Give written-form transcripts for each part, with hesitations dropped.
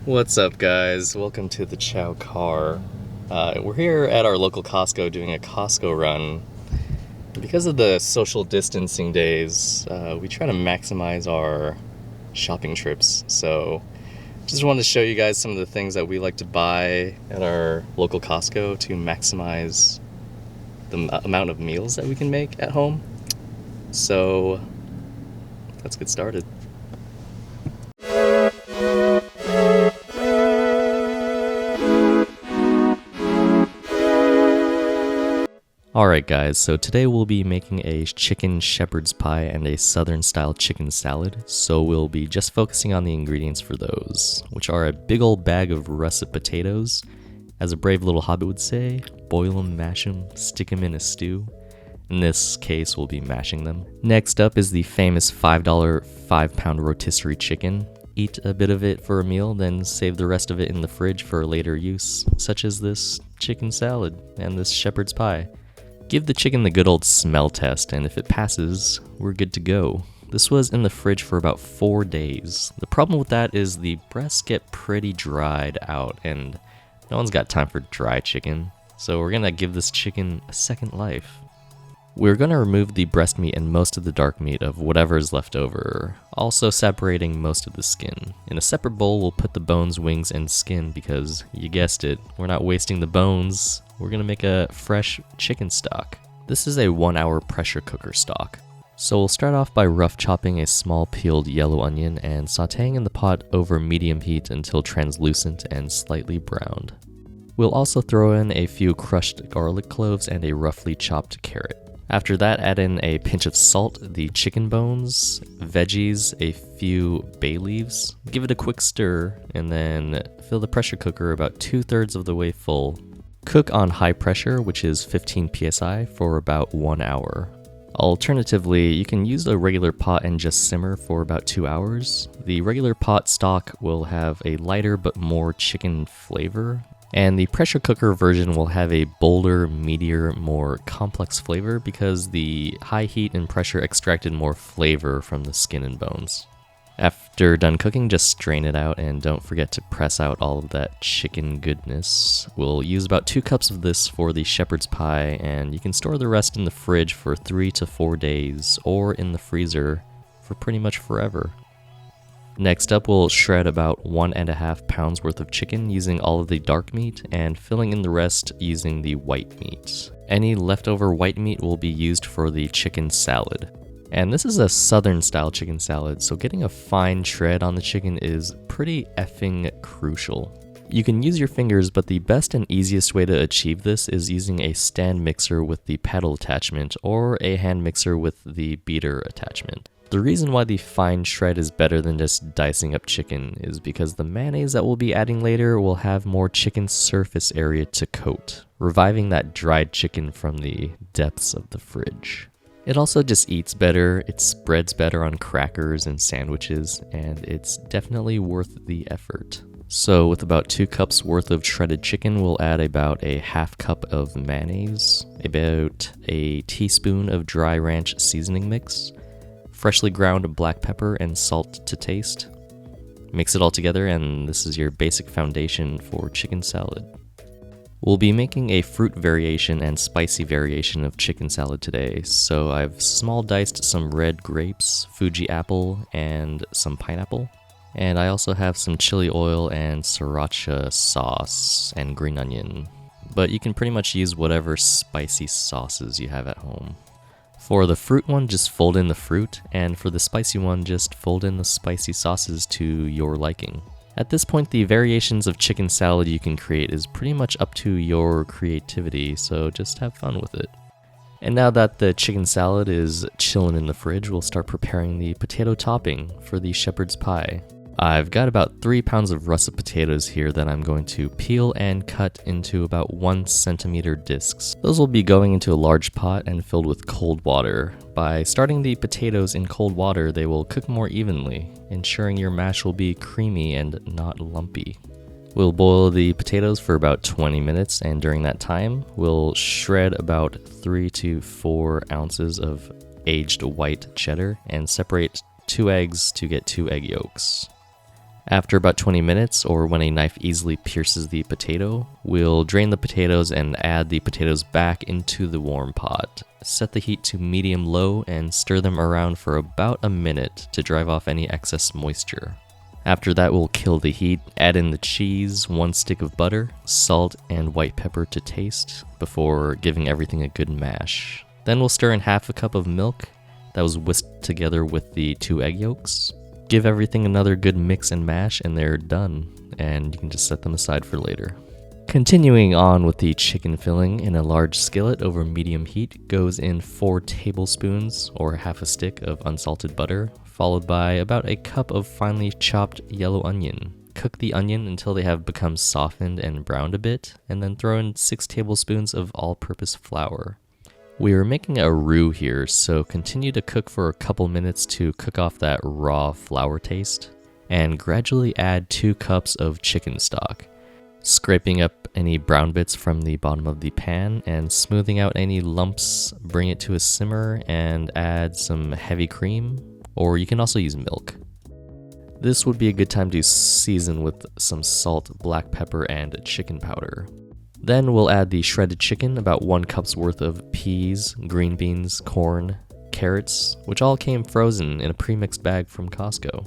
What's up, guys? Welcome to the Chow car. We're here at our local Costco doing a Costco run. Because of the social distancing days, we try to maximize our shopping trips. So, just wanted to show you guys some of the things that we like to buy at our local Costco to maximize the amount of meals that we can make at home. So, let's get started. Alright guys, so today we'll be making a chicken shepherd's pie and a southern style chicken salad, so we'll be just focusing on the ingredients for those, which are a big old bag of russet potatoes. As a brave little hobbit would say, boil them, mash them, stick them in a stew. In this case, we'll be mashing them. Next up is the famous $5 5-pound rotisserie chicken. Eat a bit of it for a meal, then save the rest of it in the fridge for later use, such as this chicken salad and this shepherd's pie. Give the chicken the good old smell test, and if it passes, we're good to go. This was in the fridge for about 4 days. The problem with that is the breasts get pretty dried out, and no one's got time for dry chicken. So we're gonna give this chicken a second life. We're gonna remove the breast meat and most of the dark meat of whatever is left over, also separating most of the skin. In a separate bowl, we'll put the bones, wings, and skin because, you guessed it, we're not wasting the bones. We're gonna make a fresh chicken stock. This is a 1-hour pressure cooker stock. So we'll start off by rough chopping a small peeled yellow onion and sauteing in the pot over medium heat until translucent and slightly browned. We'll also throw in a few crushed garlic cloves and a roughly chopped carrot. After that, add in a pinch of salt, the chicken bones, veggies, a few bay leaves, give it a quick stir, and then fill the pressure cooker about 2/3 of the way full. Cook on high pressure, which is 15 psi, for about 1 hour. Alternatively, you can use a regular pot and just simmer for about 2 hours. The regular pot stock will have a lighter but more chicken flavor, and the pressure cooker version will have a bolder, meatier, more complex flavor because the high heat and pressure extracted more flavor from the skin and bones. After done cooking, just strain it out and don't forget to press out all of that chicken goodness. We'll use about 2 cups of this for the shepherd's pie, and you can store the rest in the fridge for 3 to 4 days or in the freezer for pretty much forever. Next up, we'll shred about 1.5 pounds worth of chicken using all of the dark meat and filling in the rest using the white meat. Any leftover white meat will be used for the chicken salad. And this is a southern style chicken salad, so getting a fine shred on the chicken is pretty effing crucial. You can use your fingers, but the best and easiest way to achieve this is using a stand mixer with the paddle attachment or a hand mixer with the beater attachment. The reason why the fine shred is better than just dicing up chicken is because the mayonnaise that we'll be adding later will have more chicken surface area to coat, reviving that dried chicken from the depths of the fridge. It also just eats better, it spreads better on crackers and sandwiches, and it's definitely worth the effort. So with about 2 cups worth of shredded chicken, we'll add about a half cup of mayonnaise, about a teaspoon of dry ranch seasoning mix, freshly ground black pepper and salt to taste. Mix it all together and this is your basic foundation for chicken salad. We'll be making a fruit variation and spicy variation of chicken salad today, so I've small diced some red grapes, Fuji apple, and some pineapple. And I also have some chili oil and sriracha sauce and green onion. But you can pretty much use whatever spicy sauces you have at home. For the fruit one, just fold in the fruit, and for the spicy one, just fold in the spicy sauces to your liking. At this point, the variations of chicken salad you can create is pretty much up to your creativity, so just have fun with it. And now that the chicken salad is chilling in the fridge, we'll start preparing the potato topping for the shepherd's pie. I've got about 3 pounds of russet potatoes here that I'm going to peel and cut into about 1 centimeter discs. Those will be going into a large pot and filled with cold water. By starting the potatoes in cold water, they will cook more evenly, ensuring your mash will be creamy and not lumpy. We'll boil the potatoes for about 20 minutes, and during that time, we'll shred about 3 to 4 ounces of aged white cheddar and separate 2 eggs to get 2 egg yolks. After about 20 minutes, or when a knife easily pierces the potato, we'll drain the potatoes and add the potatoes back into the warm pot. Set the heat to medium-low and stir them around for about a minute to drive off any excess moisture. After that, we'll kill the heat, add in the cheese, 1 stick of butter, salt, and white pepper to taste before giving everything a good mash. Then we'll stir in half a cup of milk that was whisked together with the 2 egg yolks. Give everything another good mix and mash and they're done, and you can just set them aside for later. Continuing on with the chicken filling, in a large skillet over medium heat goes in 4 tablespoons or half a stick of unsalted butter, followed by about a cup of finely chopped yellow onion. Cook the onion until they have become softened and browned a bit, and then throw in 6 tablespoons of all-purpose flour. We are making a roux here, so continue to cook for a couple minutes to cook off that raw flour taste, and gradually add 2 cups of chicken stock, scraping up any brown bits from the bottom of the pan and smoothing out any lumps. Bring it to a simmer and add some heavy cream, or you can also use milk. This would be a good time to season with some salt, black pepper, and chicken powder. Then we'll add the shredded chicken, about 1 cup's worth of peas, green beans, corn, carrots, which all came frozen in a pre-mixed bag from Costco.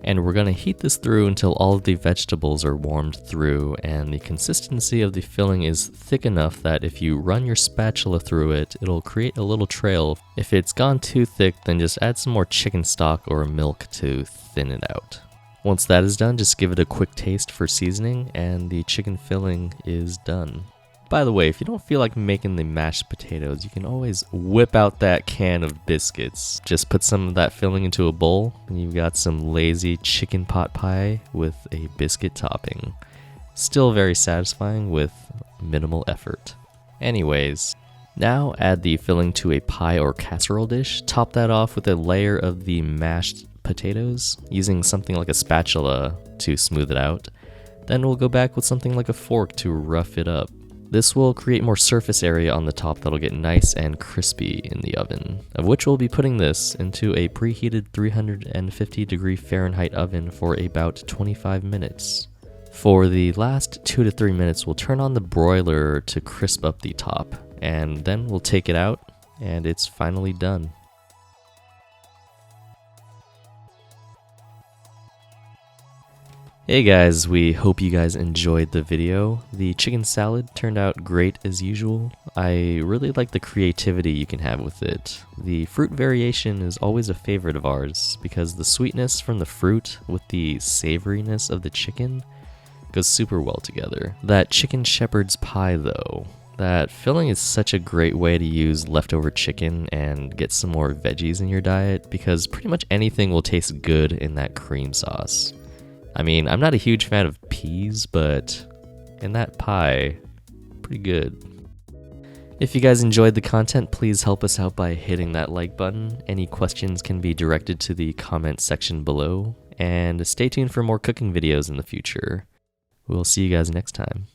And we're going to heat this through until all of the vegetables are warmed through and the consistency of the filling is thick enough that if you run your spatula through it, it'll create a little trail. If it's gone too thick, then just add some more chicken stock or milk to thin it out. Once that is done, just give it a quick taste for seasoning and the chicken filling is done. By the way, if you don't feel like making the mashed potatoes, you can always whip out that can of biscuits. Just put some of that filling into a bowl, and you've got some lazy chicken pot pie with a biscuit topping. Still very satisfying with minimal effort. Anyways, now add the filling to a pie or casserole dish. Top that off with a layer of the mashed potatoes, using something like a spatula to smooth it out. Then we'll go back with something like a fork to rough it up. This will create more surface area on the top that'll get nice and crispy in the oven, of which we'll be putting this into a preheated 350°F oven for about 25 minutes. For the last 2 to 3 minutes, we'll turn on the broiler to crisp up the top, and then we'll take it out, and it's finally done. Hey guys, we hope you guys enjoyed the video. The chicken salad turned out great as usual. I really like the creativity you can have with it. The fruit variation is always a favorite of ours because the sweetness from the fruit with the savoriness of the chicken goes super well together. That chicken shepherd's pie though, that filling is such a great way to use leftover chicken and get some more veggies in your diet because pretty much anything will taste good in that cream sauce. I mean, I'm not a huge fan of peas, but in that pie, pretty good. If you guys enjoyed the content, please help us out by hitting that like button. Any questions can be directed to the comment section below, and stay tuned for more cooking videos in the future. We'll see you guys next time.